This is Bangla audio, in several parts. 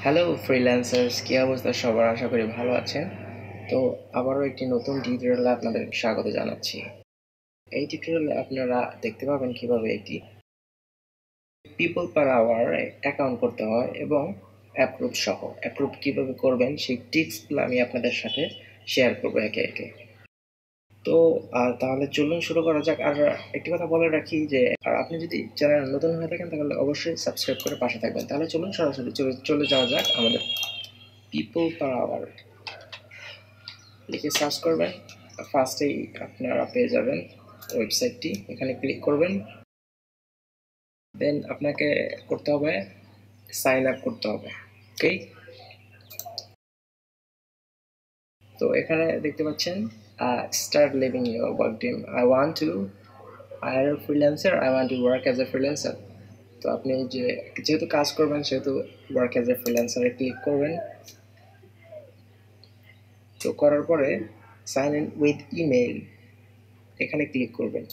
হ্যালো ফ্রিল্যান্সার্স, কি অবস্থা সবার? আশা করি ভালো আছেন। তো আবারও একটি নতুন টিউটোরিয়ালে আপনাদের স্বাগত জানাচ্ছি। এই টিউটোরিয়ালে আপনারা দেখতে পাবেন কিভাবে একটি পিপল পার আওয়ার অ্যাকাউন্ট করতে হয় এবং অ্যাপ্রুভ সহ। অ্যাপ্রুভ কিভাবে করবেন সেই টিপসগুলো আমি আপনাদের সাথে শেয়ার করবো একে একে। তো তাহলে চলুন শুরু করা যাক। আর একটি কথা বলে রাখি যে আপনি যদি চ্যানেল নতুন হয়ে থাকেন তাহলে অবশ্যই সাবস্ক্রাইব করে পাশে থাকবেন। তাহলে চলুন সরাসরি চলে যাওয়া যাক আমাদের পিপল পার আওয়ার লিখে সার্চ করবেন। ফার্স্টেই আপনারা পেয়ে যাবেন ওয়েবসাইটটি। এখানে ক্লিক করবেন, দেন আপনাকে করতে হবে সাইন আপ করতে হবে। ওকে, তো এখানে দেখতে পাচ্ছেন start living your work dream. I want to hire a freelancer, I want to work as a freelancer. তো আপনি যেহেতু কাজ করবেন সেহেতু ওয়ার্ক অ্যাজ এ ফ্রিল্যান্সারে ক্লিক করবেন। তো করার পরে সাইন ইন উইথ ইমেইল এখানে ক্লিক করবেন।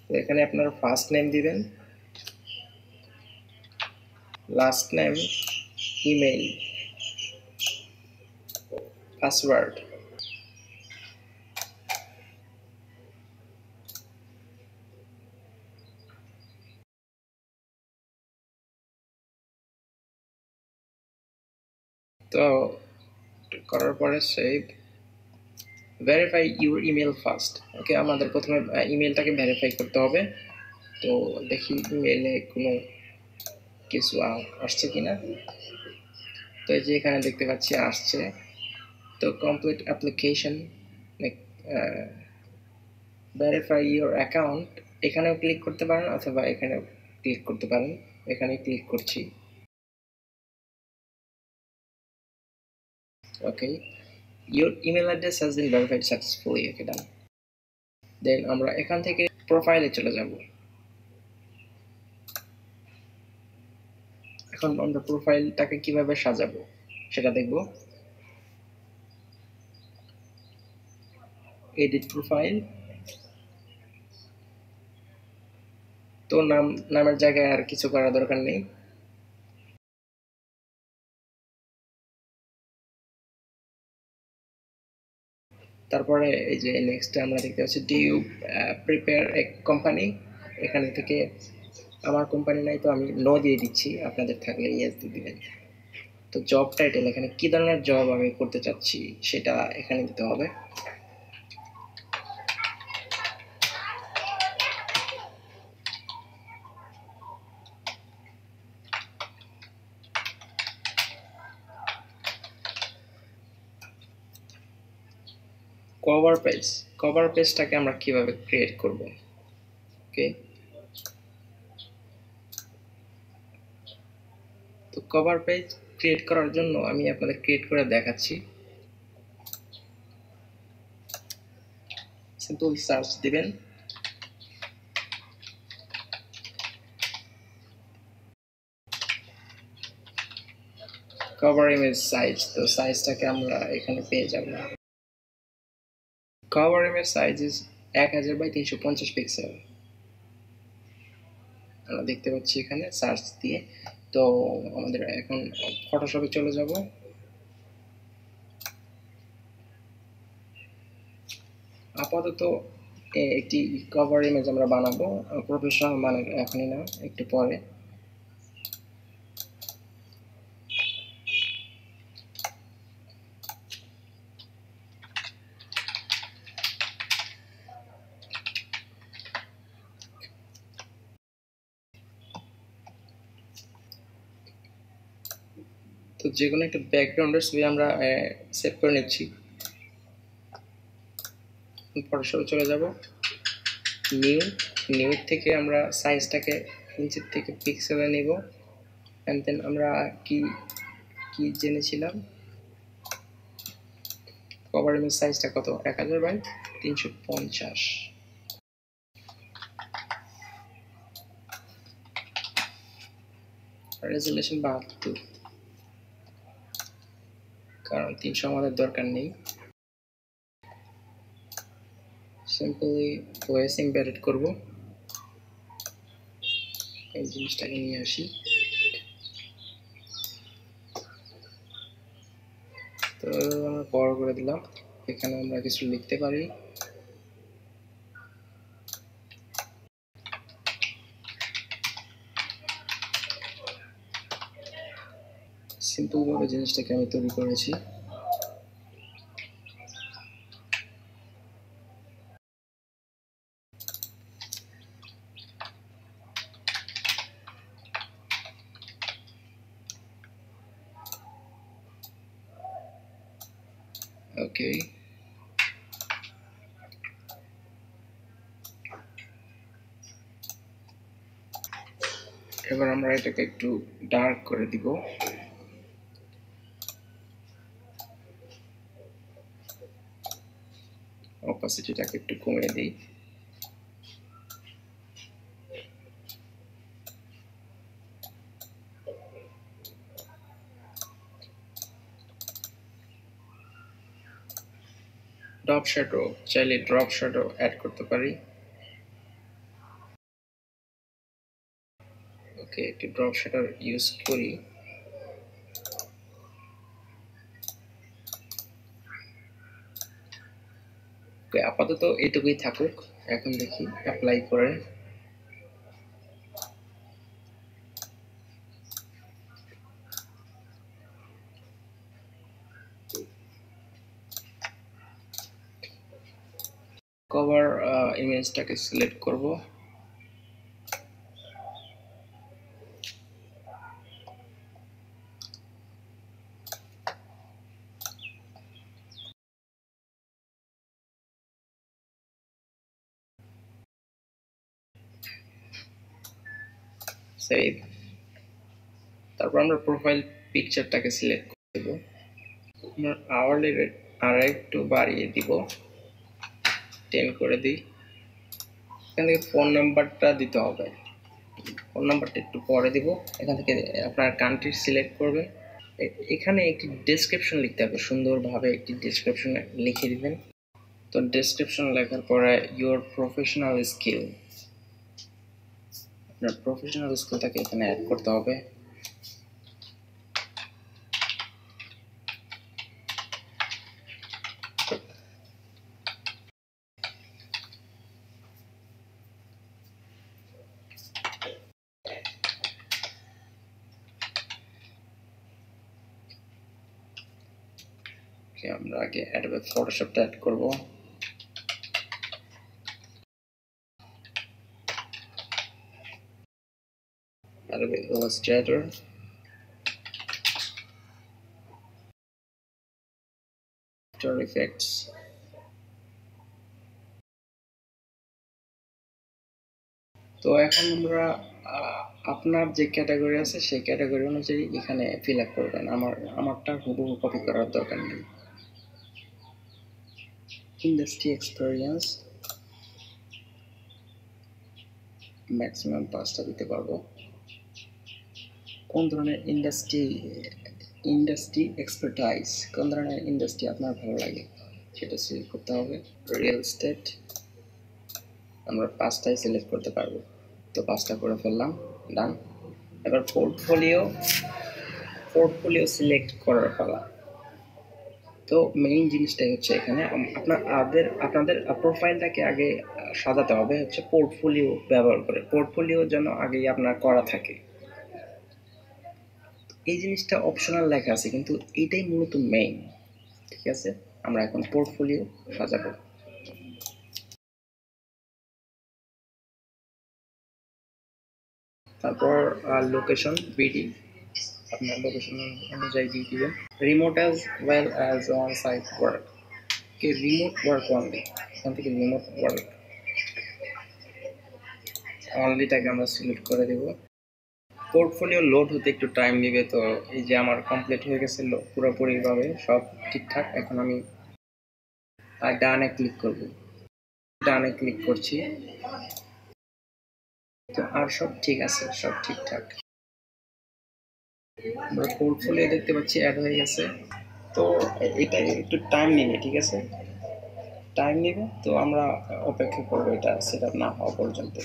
তো এখানে আপনার ফার্স্ট নেম দিবেন, লাস্ট নেম, ইমেইল, পাসওয়ার্ড। তো করার পরে save, verify your email first. Okay, আমাদের প্রথমে ইমেলটাকে ভেরিফাই করতে হবে। তো দেখি ইমেলে কোনো কিছু আসছে কিনা। তো এই যে এখানে দেখতে পাচ্ছি আসছে। তো complete application, verify your account, এখানেও ক্লিক করতে পারেন অথবা এখানেও ক্লিক করতে পারেন। এখানে ক্লিক করছি। Okay, your email address has been verified successfully. Okay, done. Then আমরা এখান থেকে প্রোফাইলে চলে যাব। এখন আমরা প্রোফাইলটাকে কিভাবে সাজাবো সেটা দেখব। Edit profile. তো নামের জায়গায় আর কিছু করার দরকার নেই। তারপরে এই যে নেক্সট আমরা দেখতে পাচ্ছি do you prepare a company. এখানে থেকে আমার কোম্পানি নাই তো আমি নো দিয়ে দিচ্ছি, আপনাদের থাকলে ইয়েস দিয়ে দিবেন। তো জব টাইটেল, এখানে কি ধরনের জব আমি করতে চাচ্ছি সেটা এখানে দিতে হবে। কভার পেজটাকে আমরা কিভাবে ক্রিয়েট করব। ওকে, তো কভার পেজ ক্রিয়েট করার জন্য আমি আপনাদের ক্রিয়েট করে দেখাচ্ছি। সিম্পল সার্চ দিবেন, কভার ইমেজ সাইজ। তো সাইজটাকে আমরা এখানে পেয়ে যাব। Cover image size is 1000 by 350 pixel. আমরা দেখতে পাচ্ছি এখানে সার্চ দিয়ে। তো আমাদের এখন ফটোশপে চলে যাব। আপাতত একটি কভার ইমেজ আমরা বানাবো, প্রফেশনাল মানে এখনই না, একটু পরে। তো যে কোনো একটা ব্যাকগ্রাউন্ডের ছবি আমরা সেভ করে নিচ্ছি। ফটোশপে চলে যাব, নিউ থেকে আমরা সাইজটাকে ইঞ্চের থেকে পিক্সেলে নিব। অ্যান্ড দেন আমরা কি জেনেছিলাম, কভার ইমেজ সাইজটা কত, 1000 বাই 350, রেজুলেশন 72, কারণ 300 আমাদের দরকার নেই। সিম্পলি ওএস এমবেডেড করব। এই জিনিসটাকে নিয়ে আসি। তো আমরা বড় করে দিলাম। এখানে আমরা কিছু লিখতে পারি। সিম্পল ভাবে জিনিসটাকে আমি তৈরি করেছি। ওকে, এবার আমরা এটাকে একটু ডার্ক করে দিব। অপাসিটিটাকে একটু কমিয়ে দিই। ড্রপ শ্যাডো, চাইলে ড্রপ শ্যাডো অ্যাড করতে পারি। ওকে, একটি ড্রপ শ্যাডো ইউজ করি। ওকে, আপাতত এইটুকুই থাকুক। এখন দেখি অ্যাপ্লাই করে। কভার ইমেজটাকে সিলেক্ট করব। সেভ। তারপর আমরা প্রোফাইল পিকচারটাকে সিলেক্ট করে দেব। আমরা আওয়ারলি রেট আর একটু বাড়িয়ে দিব, 10 করে দিই। এখান থেকে ফোন নাম্বারটা দিতে হবে। ফোন নাম্বারটা একটু পরে দিব। এখান থেকে আপনার কান্ট্রি সিলেক্ট করবেন। এখানে একটি ডেসক্রিপশন লিখতে হবে, সুন্দরভাবে একটি ডেসক্রিপশন লিখে দিবেন। তো ডেসক্রিপশন লেখার পরে ইউর প্রফেশনাল স্কিল, আপনার প্রফেশনাল স্কিলটাকে এখানে অ্যাড করতে হবে। আমরা আগে অ্যাডোবে ফটোশপটা অ্যাড করব। Adobe Illustrator, after effects. তো এখন আমরা আপনার যে ক্যাটাগরি আছে সেই ক্যাটাগরি অনুযায়ী এখানে ফিল আপ করবেন। আমারটা হুবহু কপি করার দরকার নেই। ইন্ডাস্ট্রি এক্সপেরিয়েন্স ম্যাক্সিমাম 5টা দিতে পারবো। কোন ধরনের ইন্ডাস্ট্রি এক্সপার্টাইজ, কোন ধরনের ইন্ডাস্ট্রি আপনার ভালো লাগে সেটা সিলেক্ট করতে হবে। রিয়েল এস্টেট আমরা 5টাই সিলেক্ট করতে পারবো। তো 5টা করে ফেললাম, ডান। এবার পোর্টফোলিও সিলেক্ট করার পালা। তো মেইন জিনিসটাই হচ্ছে এখানে আপনাদের প্রোফাইলটাকে আগে সাজাতে হবে হচ্ছে পোর্টফোলিও ব্যবহার করে। পোর্টফোলিও যেন আগেই আপনার করা থাকে। এই জিনিসটা অপশনাল লেখা আছে, কিন্তু এটাই মূলত মেইন। ঠিক আছে, আমরা এখন পোর্টফোলিও সাজাবো। তারপর লোকেশন বিডি, আপনার লোকেশন অনুযায়ী দিয়ে দিবেন। Remote as well as on site work, কে রিমোট ওয়ার্ক অনলি, এখান থেকে রিমোট ওয়ার্ক অনলিটাকে আমরা সিলেক্ট করে দেব। পোর্টফোলিও লোড হতে একটু টাইম নেবে। তো এই যে আমার কমপ্লিট হয়ে গেছে পুরোপুরিভাবে সব ঠিকঠাক। এখন আমি ডানে ক্লিক করব। ডানে ক্লিক করছি। তো আর সব ঠিক আছে, সব ঠিকঠাক। আমরা পোর্টফোলিও দেখতে পাচ্ছি অ্যাড হয়ে গেছে। তো এটা একটু টাইম নেবে, ঠিক আছে, টাইম নেবে। তো আমরা অপেক্ষা করবো এটা সেট আপ না হওয়া পর্যন্ত।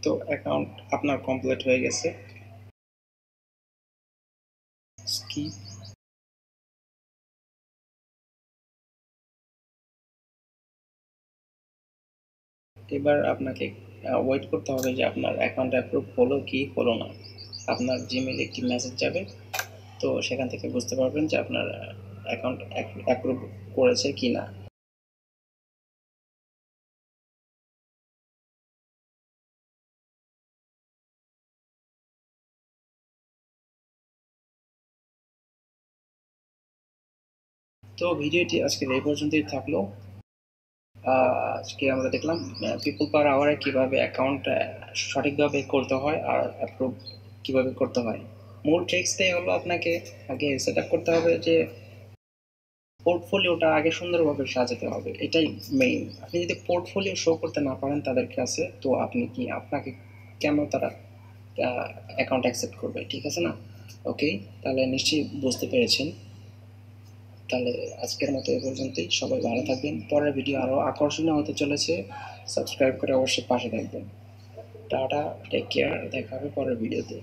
তো অ্যাকাউন্ট আপনার কমপ্লিট হয়ে গেছে। স্কিপ। এবার আপনাকে ওয়েট করতে হবে যে আপনার অ্যাকাউন্ট অ্যাপ্রুভ হলো কি হলো না। আপনার জিমেইলে একটি মেসেজ যাবে, তো সেখান থেকে বুঝতে পারবেন যে আপনার অ্যাকাউন্ট অ্যাপ্রুভ করেছে কি না। তো ভিডিওটি আজকের এই পর্যন্তই থাকলো। আজকে আমরা দেখলাম পিপল পার আওয়ারে কীভাবে অ্যাকাউন্ট সঠিকভাবে করতে হয় আর অ্যাপ্রুভ কীভাবে করতে হয়। মূল ট্রিক্সটাই হলো আপনাকে আগে সেট আপ করতে হবে যে পোর্টফোলিওটা আগে সুন্দরভাবে সাজাতে হবে, এটাই মেইন। আপনি যদি পোর্টফোলিও শো করতে না পারেন তাদের কাছে, তো আপনি কি আপনাকে কেন তারা অ্যাকাউন্ট অ্যাকসেপ্ট করবে? ঠিক আছে না? ওকে, তাহলে নিশ্চয়ই বুঝতে পেরেছেন। তাহলে আজকের মতো এ পর্যন্তই। সবাই ভালো থাকবেন। পরের ভিডিও আরও আকর্ষণীয় হতে চলেছে। সাবস্ক্রাইব করে অবশ্যই পাশে থাকবেন। টাটা, টেক কেয়ার, দেখা হবে পরের ভিডিওতে।